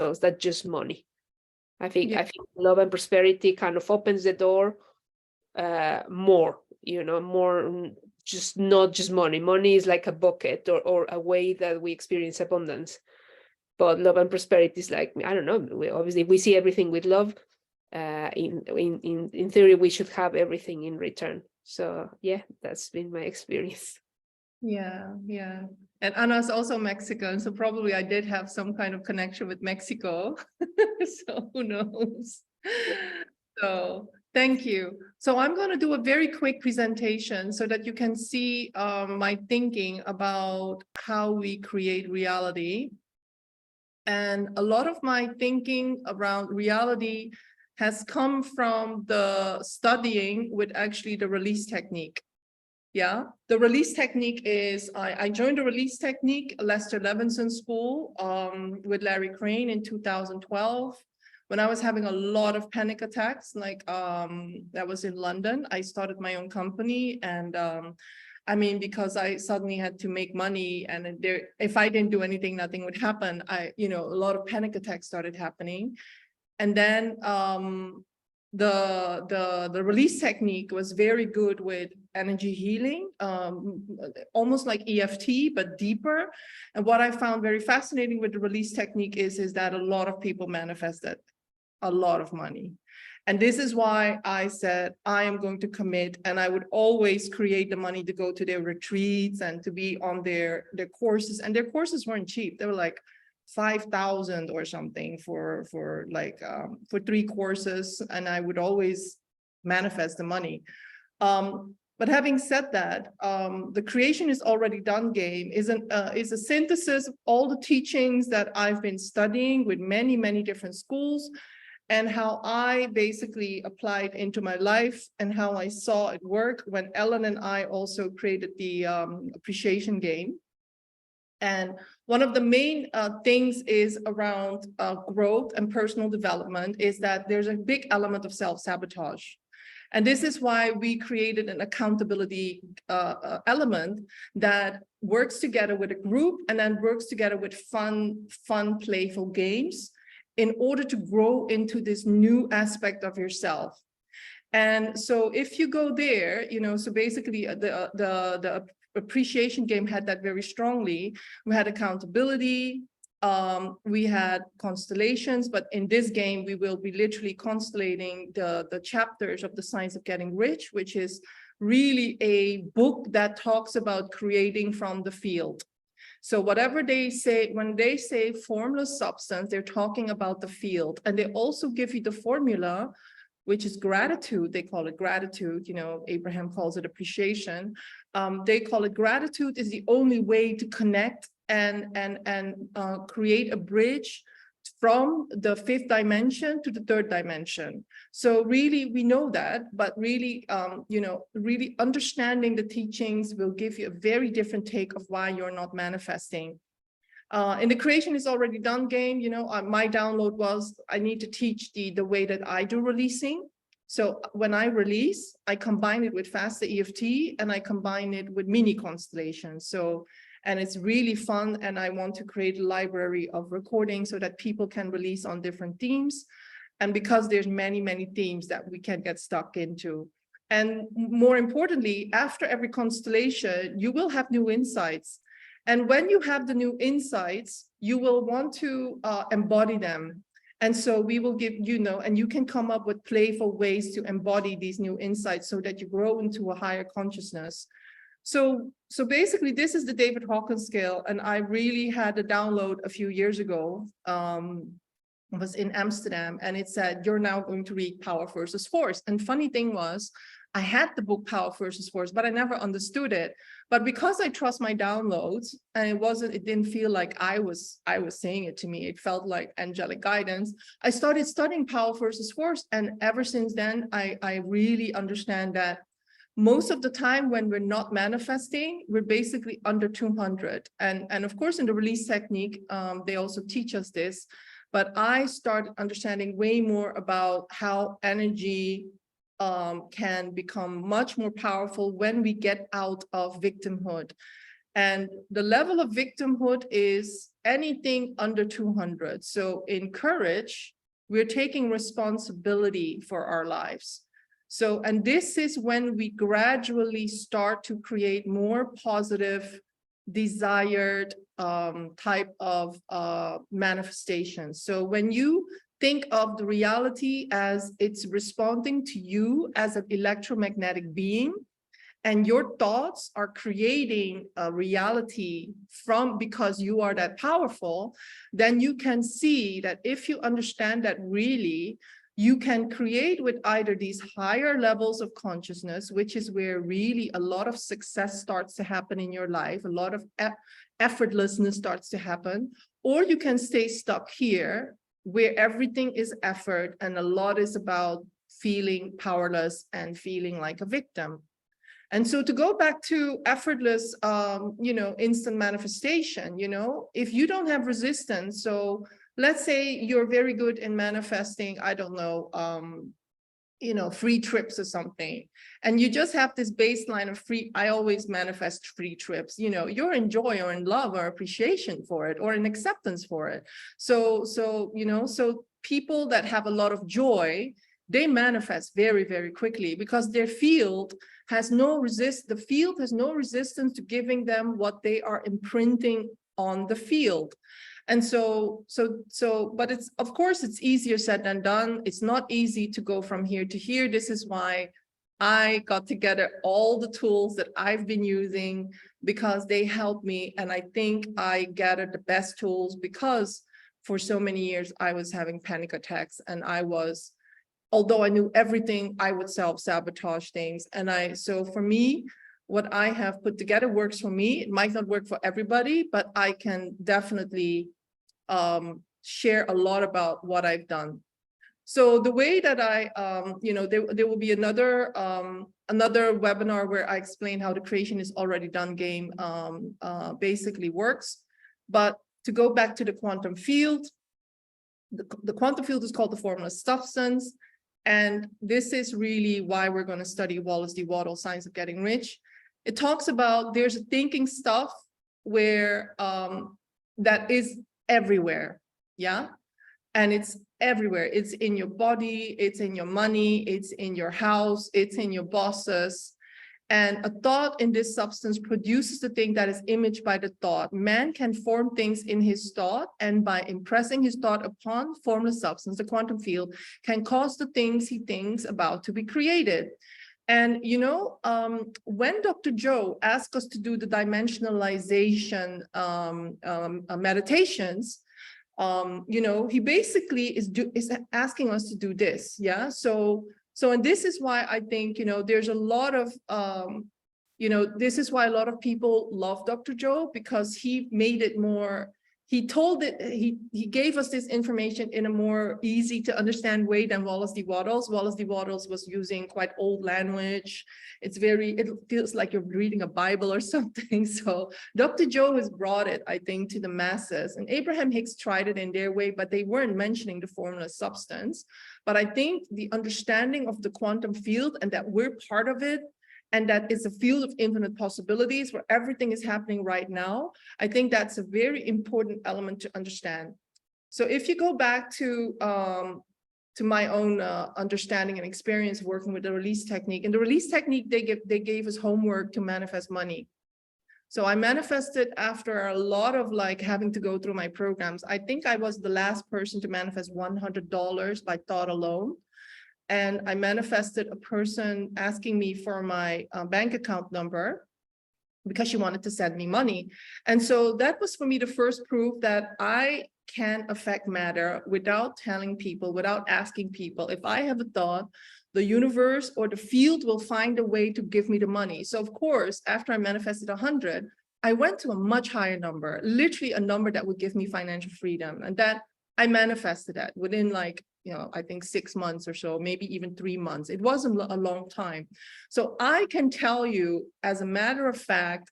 else than just money. I think love and prosperity kind of opens the door more, more, just not just money. Money is like a bucket or a way that we experience abundance. But love and prosperity is like, I don't know, obviously we see everything with love. In theory, we should have everything in return. So yeah, that's been my experience. Yeah. And Anna's also Mexican, so probably I did have some kind of connection with Mexico. So who knows? So thank you. So I'm going to do a very quick presentation so that you can see my thinking about how we create reality. And a lot of my thinking around reality has come from the studying with actually the release technique. Yeah, the release technique is, I joined the release technique, Lester Levinson School with Larry Crane in 2012. When I was having a lot of panic attacks, like that was in London, I started my own company. And I mean, because I suddenly had to make money and if I didn't do anything, nothing would happen. A lot of panic attacks started happening. And then the release technique was very good with energy healing, almost like EFT, but deeper. And what I found very fascinating with the release technique is that a lot of people manifested a lot of money. And this is why I said, I am going to commit, and I would always create the money to go to their retreats and to be on their courses. And their courses weren't cheap. They were like 5,000 or something for 3 courses, and I would always manifest the money. But having said that, the creation is already done game is a synthesis of all the teachings that I've been studying with many different schools, and how I basically applied into my life and how I saw it work when Ellen and I also created the appreciation game. And one of the main things is around growth and personal development is that there's a big element of self-sabotage. And this is why we created an accountability element that works together with a group and then works together with fun, playful games in order to grow into this new aspect of yourself. And so if you go there, so basically the appreciation game had that very strongly. We had accountability, we had constellations, but in this game, we will be literally constellating the chapters of the Science of Getting Rich, which is really a book that talks about creating from the field. So whatever they say, when they say formless substance, they're talking about the field. And they also give you the formula, which is gratitude. They call it gratitude. Abraham calls it appreciation. They call it gratitude is the only way to connect and create a bridge from the 5th dimension to the 3rd dimension. So really, we know that, but really, really understanding the teachings will give you a very different take of why you're not manifesting. In the creation is already done game, my download was I need to teach the way that I do releasing. So when I release, I combine it with faster EFT and I combine it with mini constellations. And it's really fun. And I want to create a library of recordings so that people can release on different themes. And because there's many themes that we can get stuck into. And more importantly, after every constellation, you will have new insights. And when you have the new insights, you will want to embody them. And so we will give, and you can come up with playful ways to embody these new insights so that you grow into a higher consciousness. So basically, this is the David Hawkins scale. And I really had a download a few years ago. I was in Amsterdam, and it said, you're now going to read Power versus Force. And funny thing was, I had the book Power versus Force, but I never understood it. But because I trust my downloads, and it didn't feel like I was saying it to me, it felt like angelic guidance. I started studying Power versus Force, and ever since then, I really understand that most of the time when we're not manifesting, we're basically under 200. And of course, in the release technique, they also teach us this. But I started understanding way more about how energy can become much more powerful when we get out of victimhood. And the level of victimhood is anything under 200. So in courage, we're taking responsibility for our lives. So, and this is when we gradually start to create more positive, desired type of manifestation. So when you think of the reality as it's responding to you as an electromagnetic being, and your thoughts are creating a reality from because you are that powerful, then you can see that if you understand that really, you can create with either these higher levels of consciousness, which is where really a lot of success starts to happen in your life, a lot of effortlessness starts to happen, or you can stay stuck here where everything is effort and a lot is about feeling powerless and feeling like a victim. And so to go back to effortless, instant manifestation, if you don't have resistance, so let's say you're very good in manifesting, I don't know, free trips or something, and you just have this baseline of free, I always manifest free trips, you're in joy or in love or appreciation for it or in acceptance for it. So people that have a lot of joy, they manifest very, very quickly because their field has no resistance to giving them what they are imprinting on the field. And but it's, of course, it's easier said than done. It's not easy to go from here to here. This is why I got together all the tools that I've been using because they help me. And I think I gathered the best tools because for so many years I was having panic attacks and although I knew everything, I would self-sabotage things. And so for me, what I have put together works for me. It might not work for everybody, but I can definitely share a lot about what I've done. So the way that there will be another webinar where I explain how the creation is already done game basically works. But to go back to the quantum field, the quantum field is called the formless substance. And this is really why we're going to study Wallace D. Waddell, Science of Getting Rich. It talks about there's a thinking stuff where that is everywhere, yeah? And it's everywhere. It's in your body, it's in your money, it's in your house, it's in your bosses. And a thought in this substance produces the thing that is imaged by the thought. Man can form things in his thought, and by impressing his thought upon formless substance, the quantum field can cause the things he thinks about to be created. And, when Dr. Joe asked us to do the dimensionalization meditations, he basically is asking us to do this, yeah? And this is why I think, there's a lot of, this is why a lot of people love Dr. Joe, because he made it more, he gave us this information in a more easy to understand way than Wallace D. Waddell's. Wallace D. Waddell's was using quite old language. It feels like you're reading a Bible or something. So Dr. Joe has brought it, I think, to the masses. And Abraham Hicks tried it in their way, but they weren't mentioning the formless substance. But I think the understanding of the quantum field and that we're part of it, and that it's a field of infinite possibilities where everything is happening right now, I think that's a very important element to understand. So if you go back to my own understanding and experience working with the release technique, in the release technique, they gave us homework to manifest money. So I manifested after a lot of having to go through my programs. I think I was the last person to manifest $100 by thought alone. And I manifested a person asking me for my bank account number because she wanted to send me money. And so that was for me the first proof that I can affect matter without telling people, without asking people. If I have a thought, the universe or the field will find a way to give me the money. So of course, after I manifested 100, I went to a much higher number, literally a number that would give me financial freedom. And that I manifested that within I think 6 months or so, maybe even 3 months. It wasn't a long time. So I can tell you, as a matter of fact,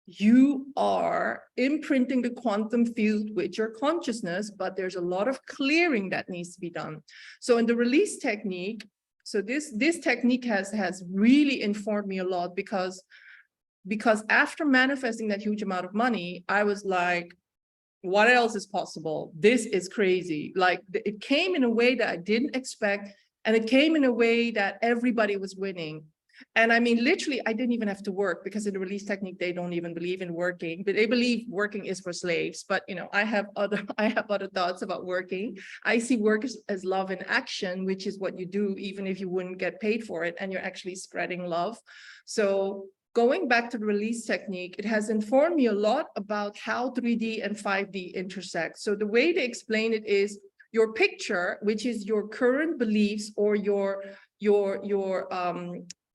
you are imprinting the quantum field with your consciousness, but there's a lot of clearing that needs to be done. So in the release technique, so this technique has really informed me a lot because after manifesting that huge amount of money, I was like, what else is possible? This is crazy. Like it came in a way that I didn't expect. And it came in a way that everybody was winning. And I mean, literally, I didn't even have to work, because in the release technique, they don't even believe in working, but they believe working is for slaves. But, you know, I have other thoughts about working. I see work as love in action, which is what you do, even if you wouldn't get paid for it, and you're actually spreading love. So going back to the release technique, it has informed me a lot about how 3D and 5D intersect. So the way they explain it is your picture, which is your current beliefs or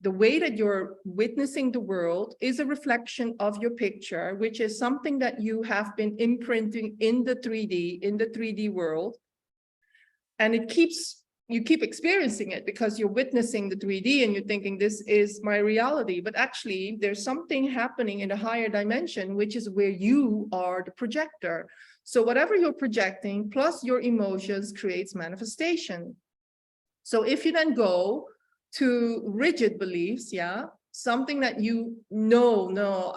the way that you're witnessing the world, is a reflection of your picture, which is something that you have been imprinting in the 3D world. And you keep experiencing it because you're witnessing the 3D and you're thinking, this is my reality. But actually, there's something happening in a higher dimension, which is where you are the projector. So whatever you're projecting plus your emotions creates manifestation. So if you then go to rigid beliefs, yeah, something that you know, no,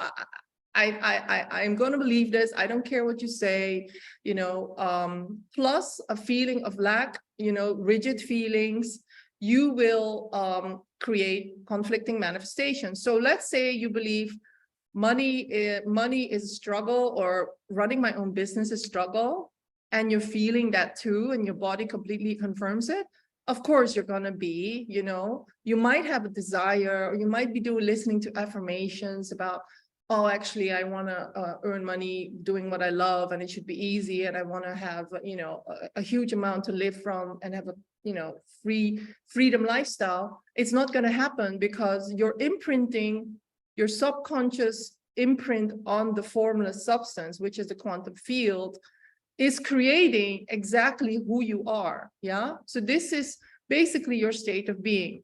I'm going to believe this. I don't care what you say, you know, plus a feeling of lack, you know, rigid feelings, you will create conflicting manifestations. So let's say you believe money is a struggle, or running my own business is a struggle, and you're feeling that too, and your body completely confirms it. Of course, you're going to be, you know, you might have a desire, or you might be listening to affirmations about, oh, actually, I want to earn money doing what I love, and it should be easy, and I want to have, you know, a huge amount to live from and have a, you know, freedom lifestyle. It's not going to happen, because you're imprinting your subconscious imprint on the formless substance, which is the quantum field, is creating exactly who you are. Yeah. So this is basically your state of being.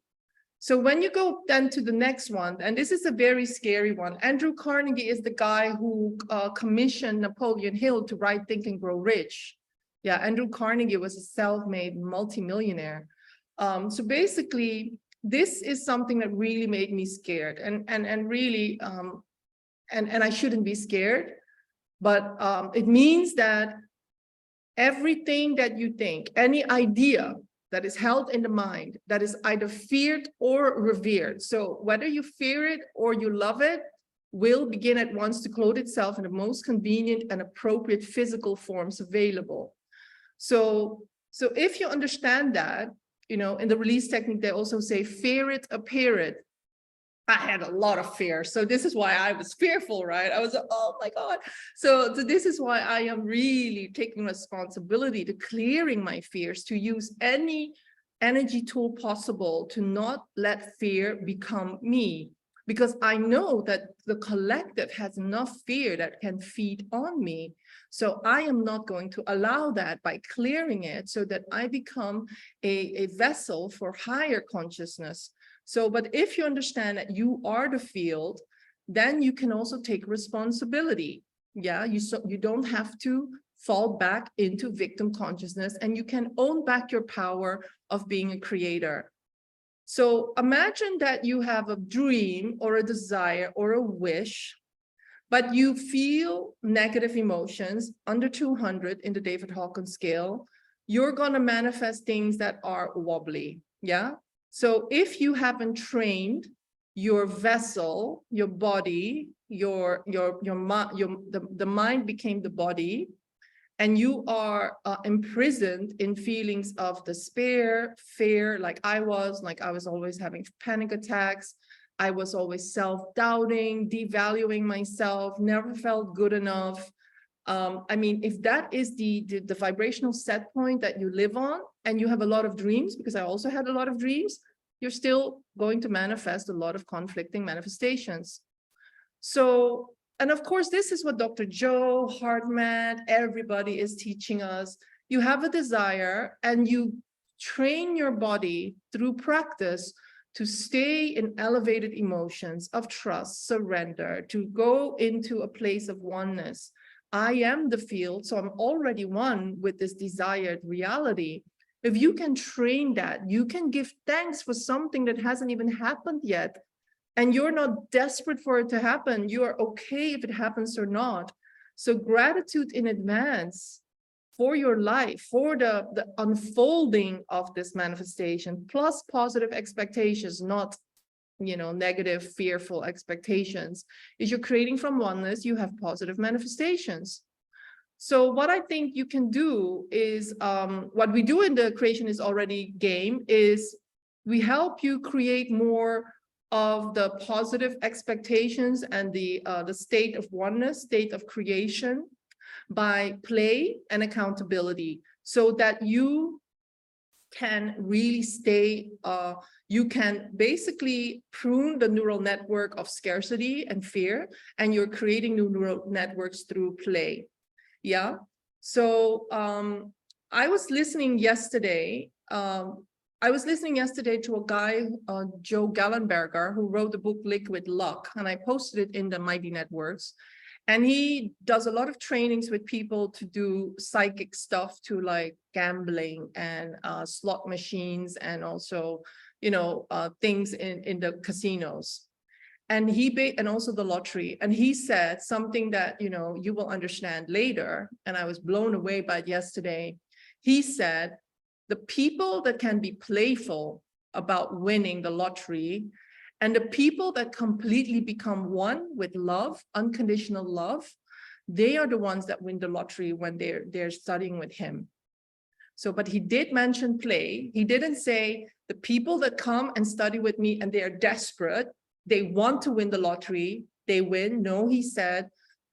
So when you go then to the next one, and this is a very scary one, Andrew Carnegie is the guy who commissioned Napoleon Hill to write Think and Grow Rich. Yeah, Andrew Carnegie was a self-made multimillionaire. So basically, this is something that really made me scared, and really, and I shouldn't be scared, but it means that everything that you think, any idea that is held in the mind, that is either feared or revered. So whether you fear it or you love it, will begin at once to clothe itself in the most convenient and appropriate physical forms available. So if you understand that, you know, in the release technique, they also say, fear it, appear it. I had a lot of fear. So this is why I was fearful, right? I was, oh my God. So this is why I am really taking responsibility to clearing my fears, to use any energy tool possible to not let fear become me. Because I know that the collective has enough fear that can feed on me. So I am not going to allow that by clearing it, so that I become a vessel for higher consciousness. So, but if you understand that you are the field, then you can also take responsibility. Yeah, you don't have to fall back into victim consciousness, and you can own back your power of being a creator. So imagine that you have a dream or a desire or a wish, but you feel negative emotions under 200 in the David Hawkins scale. You're going to manifest things that are wobbly. Yeah. So if you haven't trained your vessel, your body, the mind became the body, and you are imprisoned in feelings of despair, fear, like I was always having panic attacks. I was always self-doubting, devaluing myself, never felt good enough. I mean, if that is the vibrational set point that you live on, and you have a lot of dreams, because I also had a lot of dreams, you're still going to manifest a lot of conflicting manifestations. So, and of course, this is what Dr. Joe, HeartMath, everybody is teaching us. You have a desire, and you train your body through practice to stay in elevated emotions of trust, surrender, to go into a place of oneness. I am the field, so I'm already one with this desired reality. If you can train that, you can give thanks for something that hasn't even happened yet. And you're not desperate for it to happen. You are okay if it happens or not. So gratitude in advance for your life, for the unfolding of this manifestation, plus positive expectations, not, negative, fearful expectations. Is you're creating from oneness, you have positive manifestations. So what I think you can do is, what we do in the Creation is Already game is we help you create more of the positive expectations and the state of oneness, state of creation, by play and accountability, so that you can really stay, you can basically prune the neural network of scarcity and fear, and you're creating new neural networks through play. Yeah. So I was listening yesterday. I was listening yesterday to a guy, Joe Gallenberger, who wrote the book Liquid Luck, and I posted it in the Mighty Networks. And he does a lot of trainings with people to do psychic stuff, to like gambling and slot machines, and also, things in the casinos. And and also the lottery. And he said something that, you will understand later. And I was blown away by it yesterday. He said, the people that can be playful about winning the lottery, and the people that completely become one with love, unconditional love, they are the ones that win the lottery when they're studying with him. So, but he did mention play. He didn't say the people that come and study with me and they are desperate, they want to win the lottery, they win. No, he said,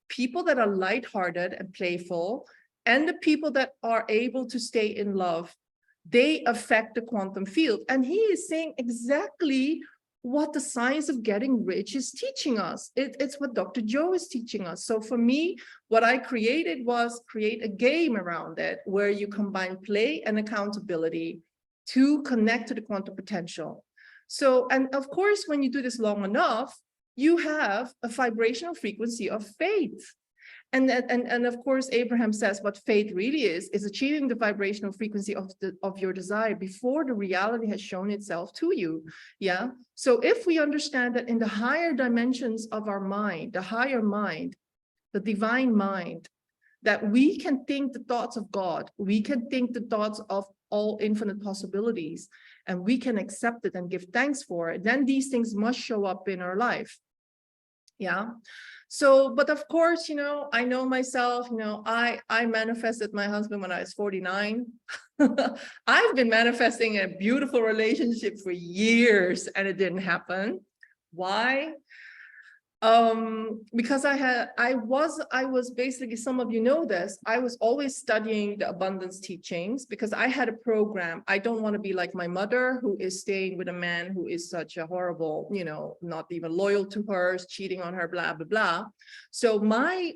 people that are lighthearted and playful, and the people that are able to stay in love, they affect the quantum field. And he is saying exactly what the science of getting rich is teaching us. It's what Dr. Joe is teaching us. So for me, what I created was create a game around it, where you combine play and accountability to connect to the quantum potential. So, and of course, when you do this long enough, you have a vibrational frequency of faith. And of course, Abraham says what faith really is achieving the vibrational frequency of your desire before the reality has shown itself to you. Yeah. So if we understand that in the higher dimensions of our mind, the higher mind, the divine mind, that we can think the thoughts of God, we can think the thoughts of all infinite possibilities, and we can accept it and give thanks for it, then these things must show up in our life. Yeah. So, but of course, I know myself, I manifested my husband when I was 49. I've been manifesting a beautiful relationship for years and it didn't happen. Why? Because I was basically, some of you know this, I was always studying the abundance teachings because I had a program. I don't want to be like my mother, who is staying with a man who is such a horrible, not even loyal to her, cheating on her, blah, blah, blah. So my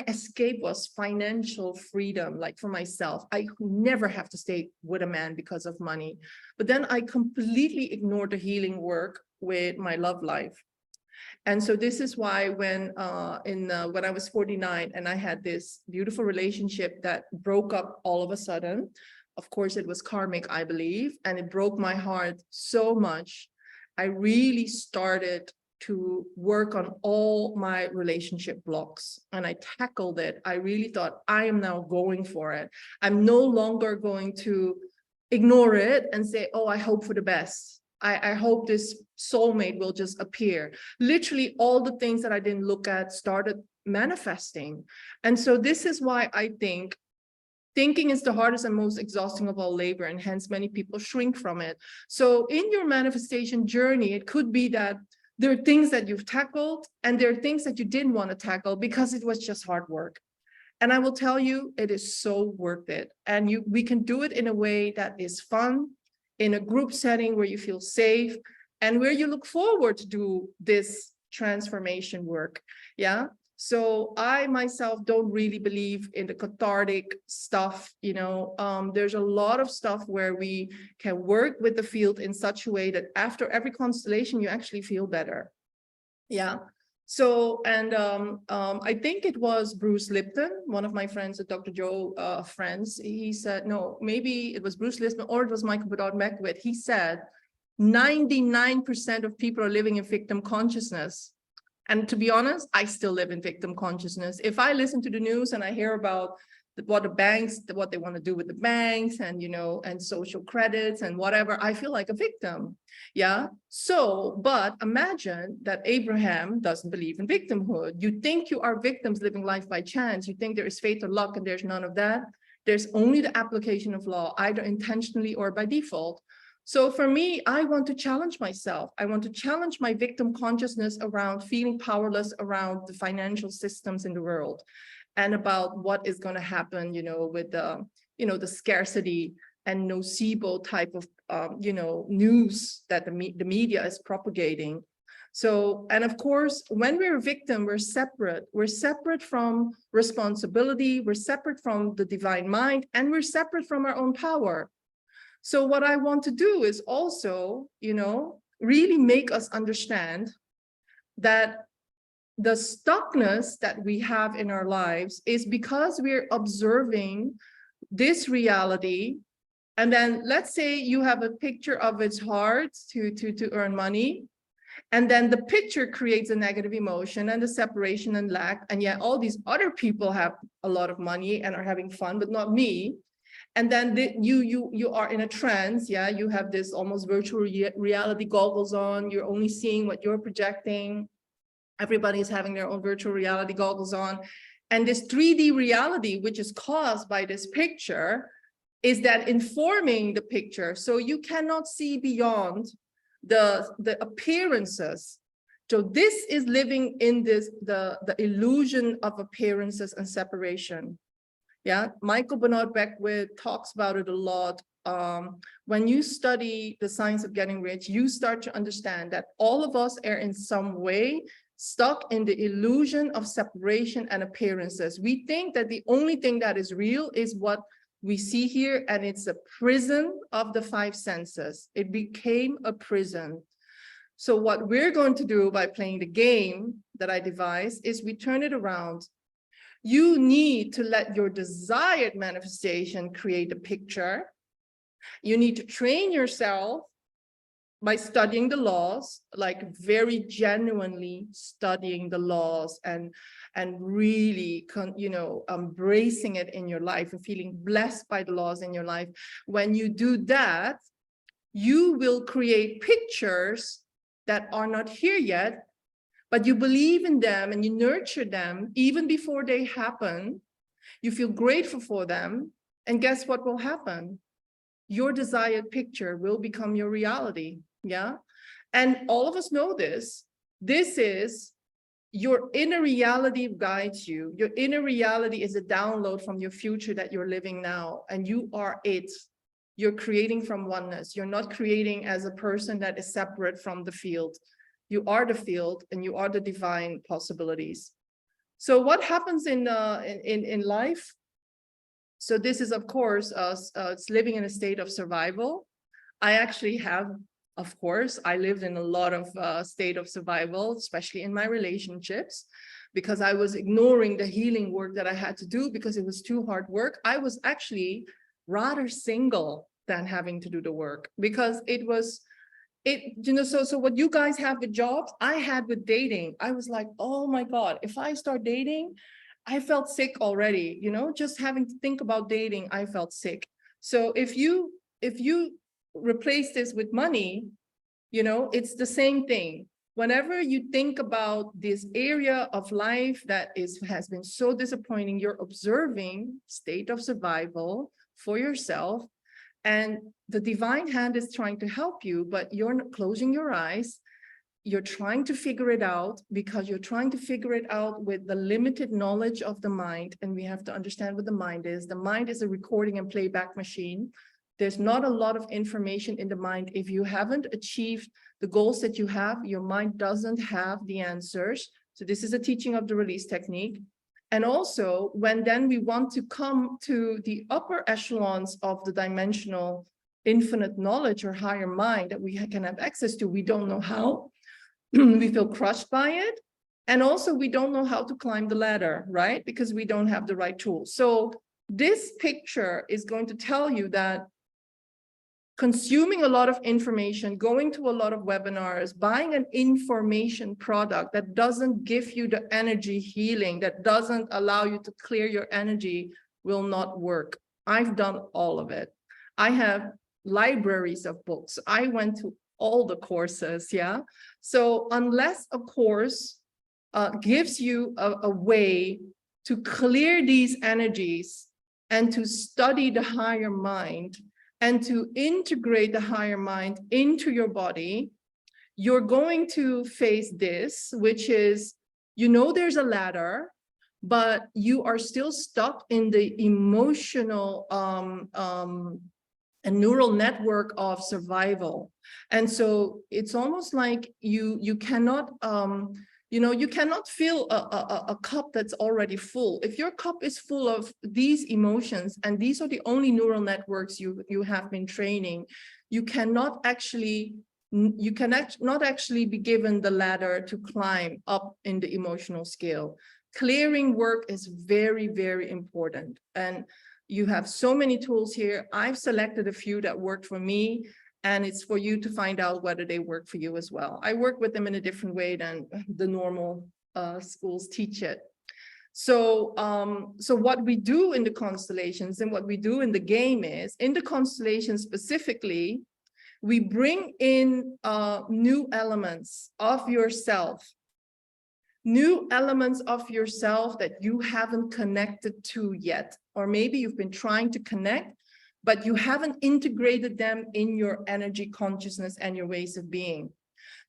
escape was financial freedom, like for myself. I never have to stay with a man because of money. But then I completely ignored the healing work with my love life. And so this is why when I was 49 and I had this beautiful relationship that broke up all of a sudden, of course it was karmic, I believe, and it broke my heart so much. I really started to work on all my relationship blocks and I tackled it. I really thought, I am now going for it. I'm no longer going to ignore it and say, oh, I hope for the best. I hope this soulmate will just appear. Literally all the things that I didn't look at started manifesting. And so this is why I think thinking is the hardest and most exhausting of all labor, and hence many people shrink from it. So in your manifestation journey, it could be that there are things that you've tackled and there are things that you didn't want to tackle because it was just hard work. And I will tell you, it is so worth it. And we can do it in a way that is fun, in a group setting where you feel safe and where you look forward to do this transformation work. Yeah. So I myself don't really believe in the cathartic stuff. There's a lot of stuff where we can work with the field in such a way that after every constellation, you actually feel better. Yeah. So, and I think it was Bruce Lipton, one of my friends, Dr. Joe friends, he said, no, maybe it was Bruce Lipton or it was Michael Bedard-Beckwith. He said, 99% of people are living in victim consciousness. And to be honest, I still live in victim consciousness. If I listen to the news and I hear about what the banks, what they want to do with the banks and, you know, and social credits and whatever, I feel like a victim. Yeah. So, but imagine that Abraham doesn't believe in victimhood. You think you are victims living life by chance. You think there is fate or luck, and there's none of that. There's only the application of law, either intentionally or by default. So for me, I want to challenge myself. I want to challenge my victim consciousness around feeling powerless around the financial systems in the world, and about what is going to happen, you know, with the, you know, the scarcity and nocebo type of, you know, news that the media is propagating. So, and of course, when we're a victim, we're separate. We're separate from responsibility. We're separate from the divine mind, and we're separate from our own power. So what I want to do is also, you know, really make us understand that the stuckness that we have in our lives is because we're observing this reality. And then let's say you have a picture of it's hard to earn money. And then the picture creates a negative emotion and the separation and lack. And yet all these other people have a lot of money and are having fun, but not me. And then you are in a trance. Yeah, you have this almost virtual reality goggles on. You're only seeing what you're projecting. Everybody's having their own virtual reality goggles on. And this 3D reality, which is caused by this picture, is that informing the picture. So you cannot see beyond the appearances. So this is living in this, the illusion of appearances and separation. Yeah, Michael Bernard Beckwith talks about it a lot. When you study the science of getting rich, you start to understand that all of us are in some way stuck in the illusion of separation and appearances. We think that the only thing that is real is what we see here, and it's a prison of the 5 senses. It became a prison. So what we're going to do by playing the game that I devised is we turn it around. You need to let your desired manifestation create a picture. You need to train yourself by studying the laws, like very genuinely studying the laws and really, you know, embracing it in your life and feeling blessed by the laws in your life. When you do that, you will create pictures that are not here yet, but you believe in them and you nurture them even before they happen. You feel grateful for them. And guess what will happen? Your desired picture will become your reality. Yeah. And all of us know this. This is your inner reality guides you. Your inner reality is a download from your future that you're living now. And you are it. You're creating from oneness. You're not creating as a person that is separate from the field. You are the field and you are the divine possibilities. So what happens in life? So this is, of course, it's living in a state of survival. I actually have, of course, I lived in a lot of state of survival, especially in my relationships, because I was ignoring the healing work that I had to do because it was too hard work. I was actually rather single than having to do the work because it was, you know, so what you guys have with jobs, I had with dating. I was like, oh my God, if I start dating, I felt sick already, you know, just having to think about dating, I felt sick. So if you replace this with money, you know, it's the same thing. Whenever you think about this area of life that has been so disappointing, you're observing state of survival for yourself. And the divine hand is trying to help you, but you're not closing your eyes. You're trying to figure it out because you're trying to figure it out with the limited knowledge of the mind. And we have to understand what the mind is. The mind is a recording and playback machine. There's not a lot of information in the mind. If you haven't achieved the goals that you have, your mind doesn't have the answers. So this is a teaching of the release technique. And also, when then we want to come to the upper echelons of the dimensional infinite knowledge or higher mind that we can have access to, we don't know how. We feel crushed by it. And also, we don't know how to climb the ladder, right? Because we don't have the right tools. So this picture is going to tell you that consuming a lot of information, going to a lot of webinars, buying an information product that doesn't give you the energy healing, that doesn't allow you to clear your energy, will not work. I've done all of it. I have libraries of books. I went to all the courses, yeah? So unless a course gives you a way to clear these energies and to study the higher mind and to integrate the higher mind into your body, you're going to face this, which is, you know, there's a ladder, but you are still stuck in the emotional a neural network of survival. And so it's almost like you cannot, you know, you cannot fill a cup that's already full. If your cup is full of these emotions, and these are the only neural networks you have been training, you cannot actually not actually be given the ladder to climb up in the emotional scale. Clearing work is very, very important. And you have so many tools here. I've selected a few that worked for me, and it's for you to find out whether they work for you as well. I work with them in a different way than the normal schools teach it. So, so what we do in the constellations and what we do in the game is, in the constellation specifically, we bring in new elements of yourself. New elements of yourself that you haven't connected to yet, or maybe you've been trying to connect, but you haven't integrated them in your energy consciousness and your ways of being.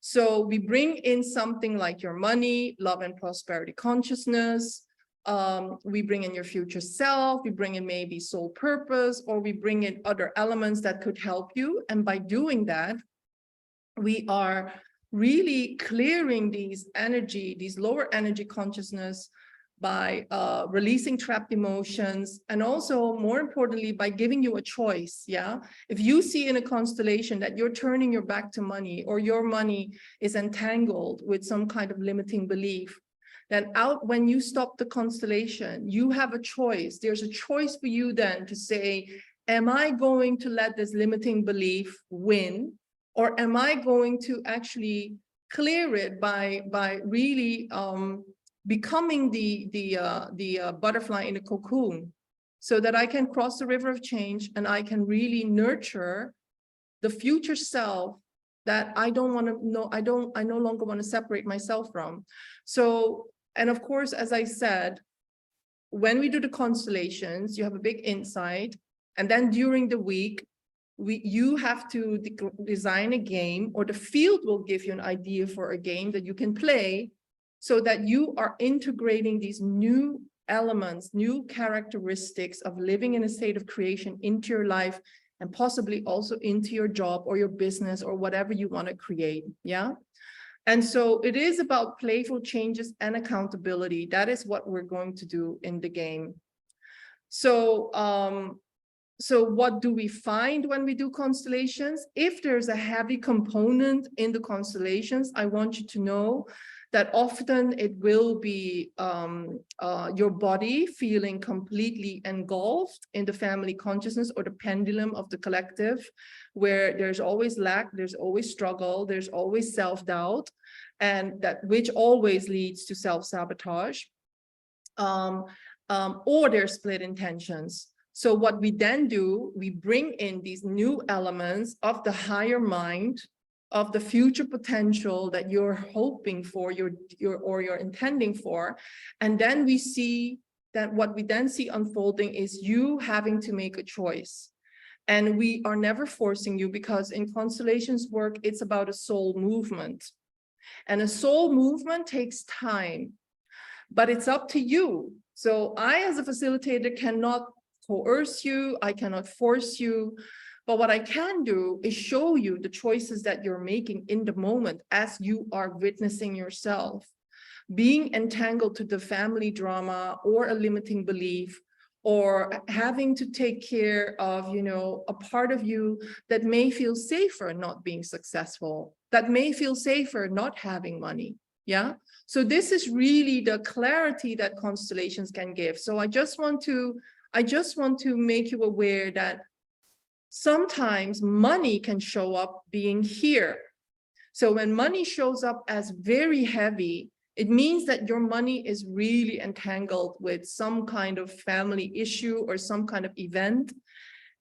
So we bring in something like your money, love and prosperity consciousness. We bring in your future self, we bring in maybe soul purpose, or we bring in other elements that could help you. And by doing that, we are really clearing these lower energy consciousness by releasing trapped emotions, and also more importantly, by giving you a choice. Yeah, if you see in a constellation that you're turning your back to money, or your money is entangled with some kind of limiting belief, then when you stop the constellation, you have a choice. There's a choice for you then to say, am I going to let this limiting belief win? Or am I going to actually clear it by really becoming the butterfly in a cocoon, so that I can cross the river of change and I can really nurture the future self that I don't want to know, I no longer want to separate myself from. So, and of course, as I said, when we do the constellations, you have a big insight, and then during the week, you have to design a game, or the field will give you an idea for a game that you can play, so that you are integrating these new elements, new characteristics of living in a state of creation into your life, and possibly also into your job or your business or whatever you want to create. Yeah. And so it is about playful changes and accountability. That is what we're going to do in the game. So, so what do we find when we do constellations? If there's a heavy component in the constellations, I want you to know that often it will be your body feeling completely engulfed in the family consciousness, or the pendulum of the collective, where there's always lack, there's always struggle, there's always self-doubt, and that which always leads to self-sabotage, or there's split intentions. So what we then do, we bring in these new elements of the higher mind, of the future potential that you're hoping for, you're intending for. And then we see that what we then see unfolding is you having to make a choice. And we are never forcing you, because in constellations work, it's about a soul movement. And a soul movement takes time, but it's up to you. So I, as a facilitator, cannot coerce you, I cannot force you, but what I can do is show you the choices that you're making in the moment as you are witnessing yourself being entangled to the family drama or a limiting belief, or having to take care of, you know, a part of you that may feel safer not being successful, that may feel safer not having money. Yeah. So this is really the clarity that constellations can give. So I just want to make you aware that sometimes money can show up being here. So when money shows up as very heavy, it means that your money is really entangled with some kind of family issue or some kind of event.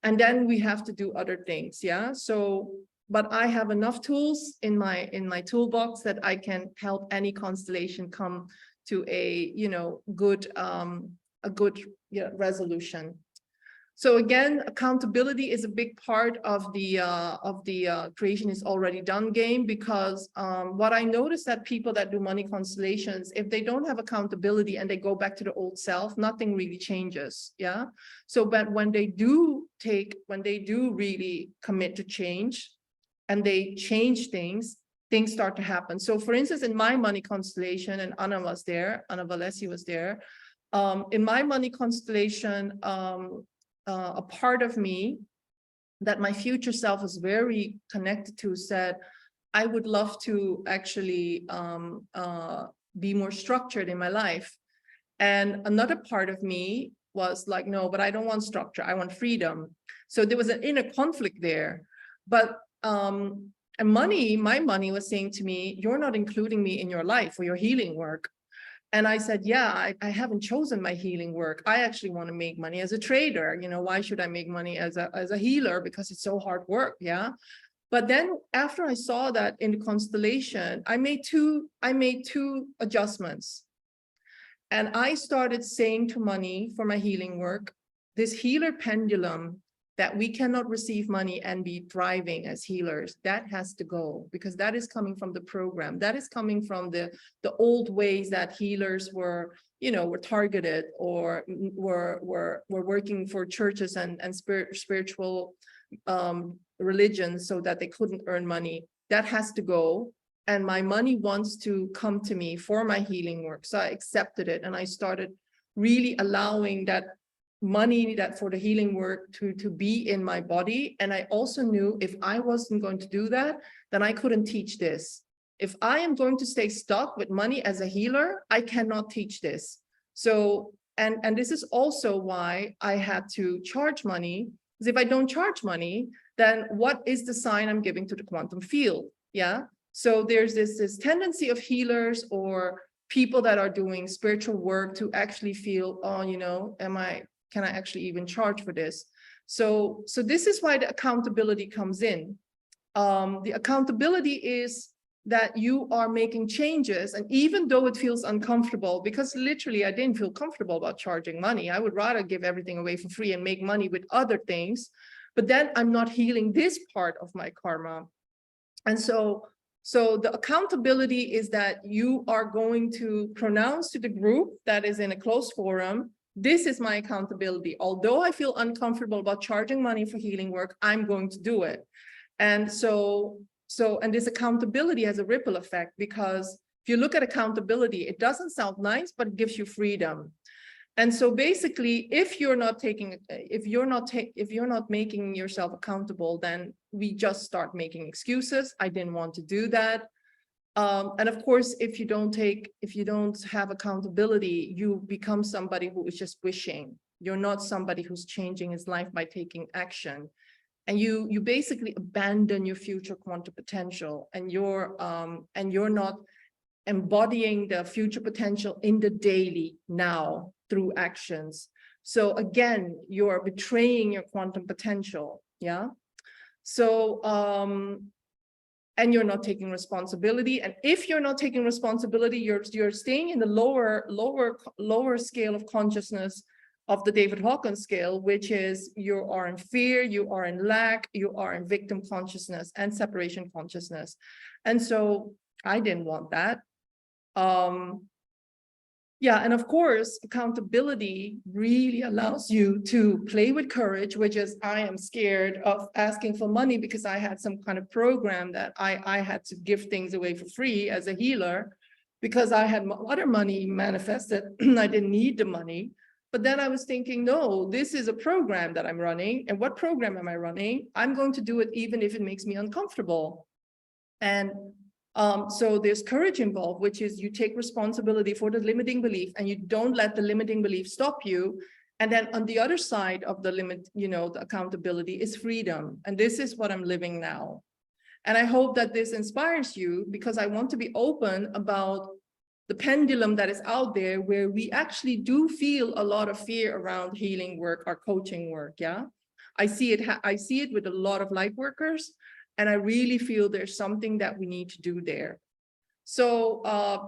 And then we have to do other things. Yeah. So, but I have enough tools in my toolbox that I can help any constellation come to a, you know, good, resolution. So again, accountability is a big part of the creation is already done game, because what I noticed that people that do money constellations, if they don't have accountability and they go back to the old self, nothing really changes. Yeah. So, but when they do really commit to change and they change things, things start to happen. So for instance, in my money constellation, and Anna Valesi was there, in my money constellation, a part of me that my future self is very connected to said, I would love to actually be more structured in my life. And another part of me was like, no, but I don't want structure. I want freedom. So there was an inner conflict there. But and my money was saying to me, you're not including me in your life or your healing work. And I said, yeah, I haven't chosen my healing work. I actually want to make money as a trader. You know, why should I make money as a healer? Because it's so hard work. Yeah. But then after I saw that in the constellation, I made two adjustments. And I started saying to money for my healing work, this healer pendulum that we cannot receive money and be thriving as healers, that has to go, because that is coming from the program. That is coming from the old ways that healers were, you know, were targeted or were working for churches and spiritual religions so that they couldn't earn money. That has to go. And my money wants to come to me for my healing work. So I accepted it. And I started really allowing that money that for the healing work to be in my body. And I also knew if I wasn't going to do that, then I couldn't teach this. If I am going to stay stuck with money as a healer, I cannot teach this. So, and this is also why I had to charge money, because if I don't charge money, then what is the sign I'm giving to the quantum field? Yeah. So there's this tendency of healers or people that are doing spiritual work to actually feel, oh, you know, can I actually even charge for this? So this is why the accountability comes in. The accountability is that you are making changes, and even though it feels uncomfortable, because literally I didn't feel comfortable about charging money. I would rather give everything away for free and make money with other things, but then I'm not healing this part of my karma. And so the accountability is that you are going to pronounce to the group that is in a closed forum, this is my accountability. Although I feel uncomfortable about charging money for healing work, I'm going to do it. And and this accountability has a ripple effect, because if you look at accountability, it doesn't sound nice, but it gives you freedom. And so basically, if you're not making yourself accountable, then we just start making excuses. I didn't want to do that. And of course, if you don't have accountability, you become somebody who is just wishing. You're not somebody who's changing his life by taking action. And you basically abandon your future quantum potential, and you're not embodying the future potential in the daily now through actions. So again, you're betraying your quantum potential. Yeah. So and you're not taking responsibility. And if you're not taking responsibility, you're staying in the lower scale of consciousness of the David Hawkins scale, which is you are in fear, you are in lack, you are in victim consciousness and separation consciousness. And so I didn't want that. Yeah, and of course, accountability really allows you to play with courage, which is I am scared of asking for money because I had some kind of program that I had to give things away for free as a healer because I had other money manifested. I didn't need the money. But then I was thinking, no, this is a program that I'm running. And what program am I running? I'm going to do it even if it makes me uncomfortable. And so there's courage involved, which is you take responsibility for the limiting belief and you don't let the limiting belief stop you. And then on the other side of the limit, you know, the accountability is freedom. And this is what I'm living now. And I hope that this inspires you, because I want to be open about the pendulum that is out there, where we actually do feel a lot of fear around healing work or coaching work. Yeah, I see it with a lot of light workers, and I really feel there's something that we need to do there. So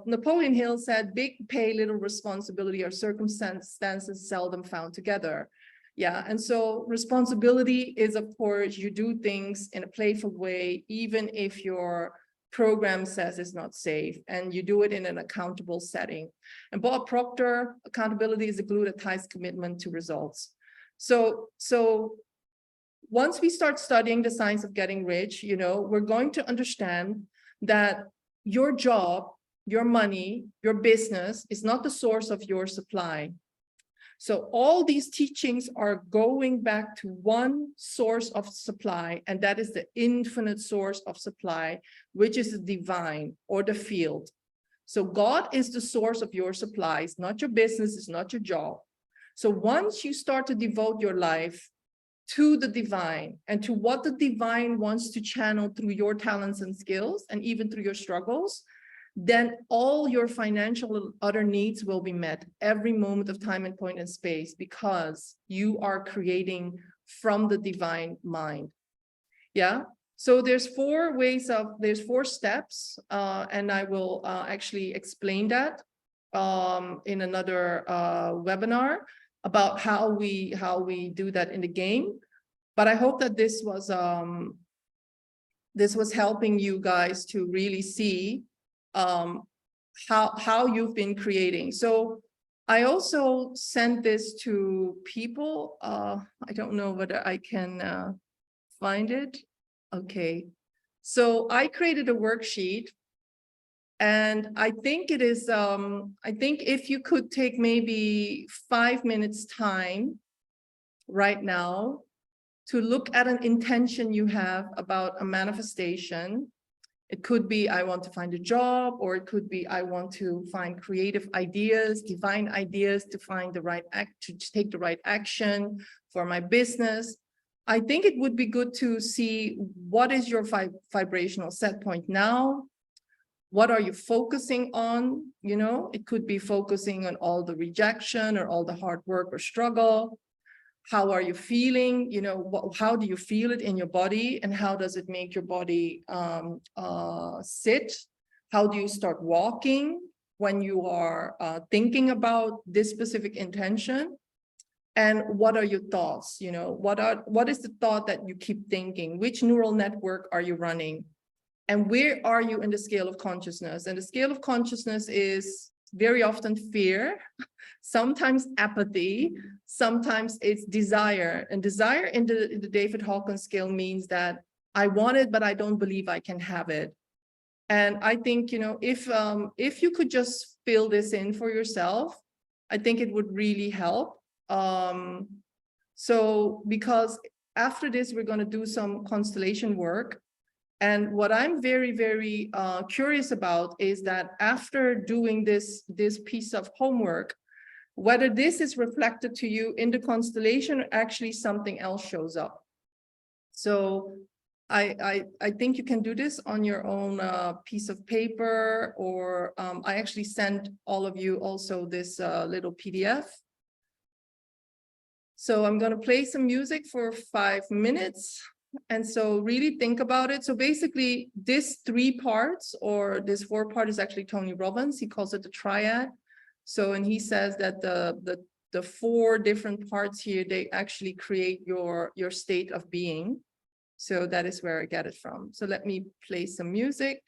Napoleon Hill said, big pay, little responsibility, or circumstances seldom found together. Yeah, and so responsibility is, of course, you do things in a playful way, even if your program says it's not safe, and you do it in an accountable setting. And Bob Proctor, accountability is the glue that ties commitment to results. So once we start studying the science of getting rich, you know, we're going to understand that your job, your money, your business is not the source of your supply. So all these teachings are going back to one source of supply, and that is the infinite source of supply, which is the divine or the field. So God is the source of your supplies, not your business, it's not your job. So once you start to devote your life to the divine and to what the divine wants to channel through your talents and skills, and even through your struggles, then all your financial and other needs will be met every moment of time and point in space, because you are creating from the divine mind. Yeah. So there's four steps, and I will actually explain that in another webinar about how we do that in the game. But I hope that this was helping you guys to really see how you've been creating. So I also sent this to people. I don't know whether I can find it. Okay. So I created a worksheet, and I think it is, I think if you could take maybe 5 minutes time right now to look at an intention you have about a manifestation. It could be, I want to find a job, or it could be, I want to find creative ideas, divine ideas to find the right to take the right action for my business. I think it would be good to see what is your vibrational set point now. What are you focusing on? You know, it could be focusing on all the rejection or all the hard work or struggle. How are you feeling? You know, how do you feel it in your body, and how does it make your body sit? How do you start walking when you are thinking about this specific intention? And what are your thoughts? You know, what is the thought that you keep thinking? Which neural network are you running? And where are you in the scale of consciousness? And the scale of consciousness is very often fear, sometimes apathy, sometimes it's desire. And desire in the David Hawkins scale means that I want it, but I don't believe I can have it. And I think, you know, if you could just fill this in for yourself, I think it would really help. So because after this, we're going to do some constellation work. And what I'm very, very curious about is that after doing this piece of homework, whether this is reflected to you in the constellation or actually something else shows up. So I think you can do this on your own piece of paper, or I actually sent all of you also this little PDF. So I'm going to play some music for 5 minutes. And so really think about it. So basically this 3 parts, or this 4 part, is actually Tony Robbins. He calls it the triad. So, and he says that the 4 different parts here, they actually create your state of being. So that is where I get it from. So let me play some music.